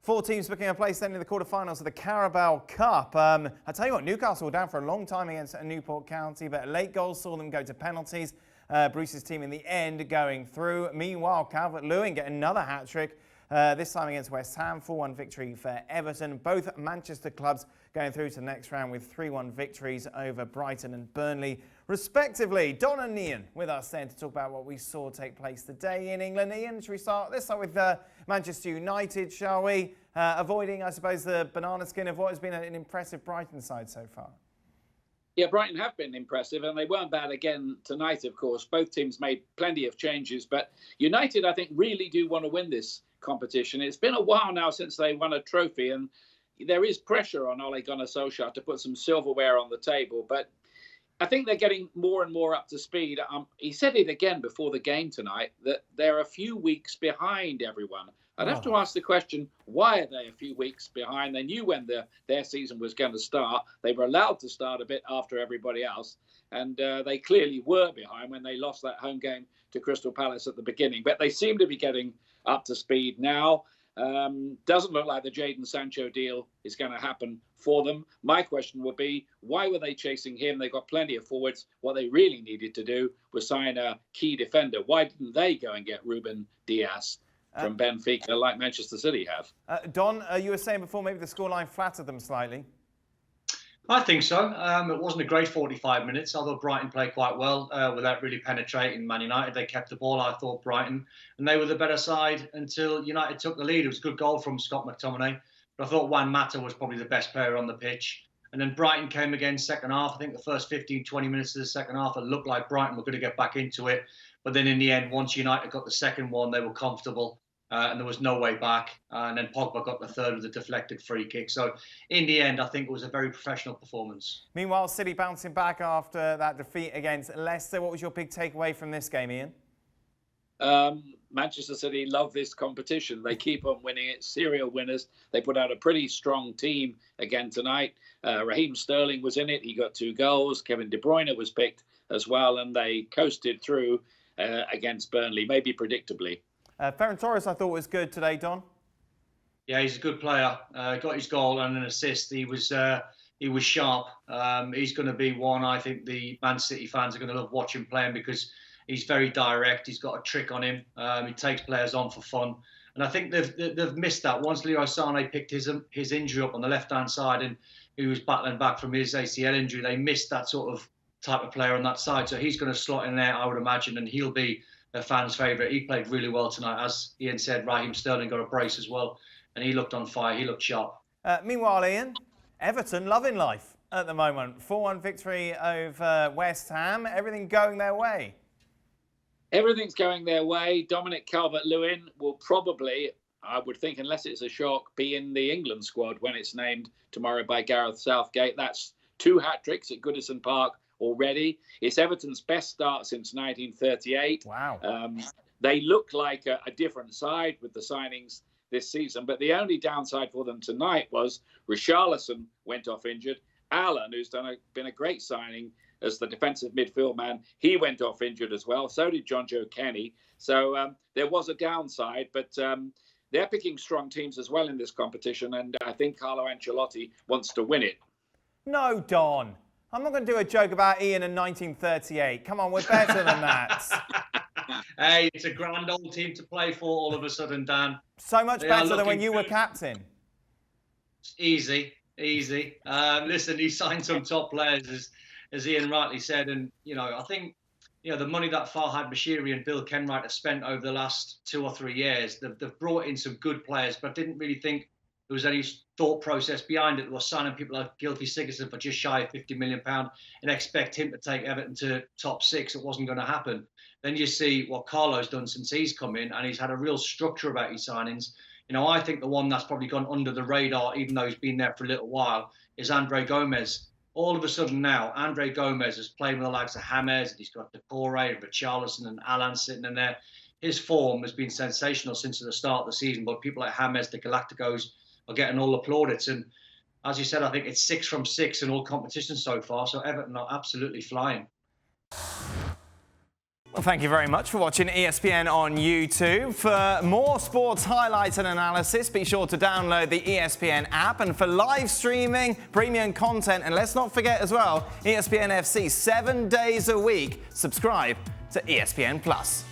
Four teams booking a place then in the quarterfinals of the Carabao Cup. I tell you what, Newcastle were down for a long time against Newport County, but a late goal saw them go to penalties. Bruce's team in the end going through. Meanwhile, Calvert-Lewin get another hat-trick, this time against West Ham. 4-1 victory for Everton. Both Manchester clubs going through to the next round with 3-1 victories over Brighton and Burnley, respectively. Don and Ian with us then to talk about what we saw take place today in England. Ian, should we start? Let's start with Manchester United, shall we? Avoiding, I suppose, the banana skin of what has been an impressive Brighton side so far. Yeah, Brighton have been impressive, and they weren't bad again tonight, of course. Both teams made plenty of changes, but United, I think, really do want to win this competition. It's been a while now since they won a trophy, and there is pressure on Ole Gunnar Solskjaer to put some silverware on the table, but I think they're getting more and more up to speed. He said it again before the game tonight, that they're a few weeks behind everyone. I'd have to ask the question, why are they a few weeks behind? They knew when their season was going to start. They were allowed to start a bit after everybody else. And they clearly were behind when they lost that home game to Crystal Palace at the beginning. But they seem to be getting up to speed now. Doesn't look like the Jadon Sancho deal is going to happen for them. My question would be, why were they chasing him? They got plenty of forwards. What they really needed to do was sign a key defender. Why didn't they go and get Ruben Dias from Benfica like Manchester City have? Don, you were saying before maybe the scoreline flattered them slightly. I think so. It wasn't a great 45 minutes, although Brighton played quite well without really penetrating Man United. They kept the ball, I thought, Brighton, and they were the better side until United took the lead. It was a good goal from Scott McTominay, but I thought Juan Mata was probably the best player on the pitch. And then Brighton came again second half. I think the first 15, 20 minutes of the second half, it looked like Brighton were going to get back into it. But then in the end, once United got the second one, they were comfortable. And there was no way back. And then Pogba got the third with a deflected free kick. So in the end, I think it was a very professional performance. Meanwhile, City bouncing back after that defeat against Leicester. What was your big takeaway from this game, Ian? Manchester City love this competition. They keep on winning it. Serial winners. They put out a pretty strong team again tonight. Raheem Sterling was in it. He got 2 goals. Kevin De Bruyne was picked as well. And they coasted through against Burnley, maybe predictably. Ferran Torres, I thought, was good today, Don. Yeah, he's a good player. Got his goal and an assist. He was sharp. He's going to be one I think the Man City fans are going to love watching playing because he's very direct. He's got a trick on him. He takes players on for fun. And I think they've missed that. Once Leroy Sané picked his injury up on the left-hand side and he was battling back from his ACL injury, they missed that sort of type of player on that side. So he's going to slot in there, I would imagine, and he'll be a fan's favourite. He played really well tonight. As Ian said, Raheem Sterling got a brace as well, and he looked on fire. He looked sharp. Meanwhile, Ian, Everton loving life at the moment. 4-1 victory over West Ham. Everything going their way. Everything's going their way. Dominic Calvert-Lewin will probably, I would think, unless it's a shock, be in the England squad when it's named tomorrow by Gareth Southgate. That's 2 hat-tricks at Goodison Park already. It's Everton's best start since 1938. Wow. They look like a different side with the signings this season, but the only downside for them tonight was Richarlison went off injured. Allen, who's been a great signing as the defensive midfield man, he went off injured as well. So did John Joe Kenny. So there was a downside, but they're picking strong teams as well in this competition, and I think Carlo Ancelotti wants to win it. No, Don. I'm not going to do a joke about Ian in 1938. Come on, we're better than that. Hey, it's a grand old team to play for all of a sudden, Dan. So much better than when you were captain. Easy. Listen, he signed some top players, as Ian rightly said. And, I think, the money that Farhad Bashiri and Bill Kenwright have spent over the last 2 or 3 years, they've brought in some good players, but I didn't really think there was any thought process behind it. They were signing people like Gylfi Sigurdsson for just shy of £50 million and expect him to take Everton to top 6. It wasn't going to happen. Then you see what Carlo's done since he's come in, and he's had a real structure about his signings. I think the one that's probably gone under the radar, even though he's been there for a little while, is Andre Gomez. All of a sudden now, Andre Gomez is playing with the likes of James, and he's got Decore and Richarlison and Allan sitting in there. His form has been sensational since the start of the season, but people like James, the Galacticos, are getting all the plaudits. And as you said, I think it's 6 from 6 in all competitions so far. So Everton are absolutely flying. Well, thank you very much for watching ESPN on YouTube. For more sports highlights and analysis, be sure to download the ESPN app. And for live streaming, premium content, and let's not forget as well, ESPN FC 7 days a week. Subscribe to ESPN Plus.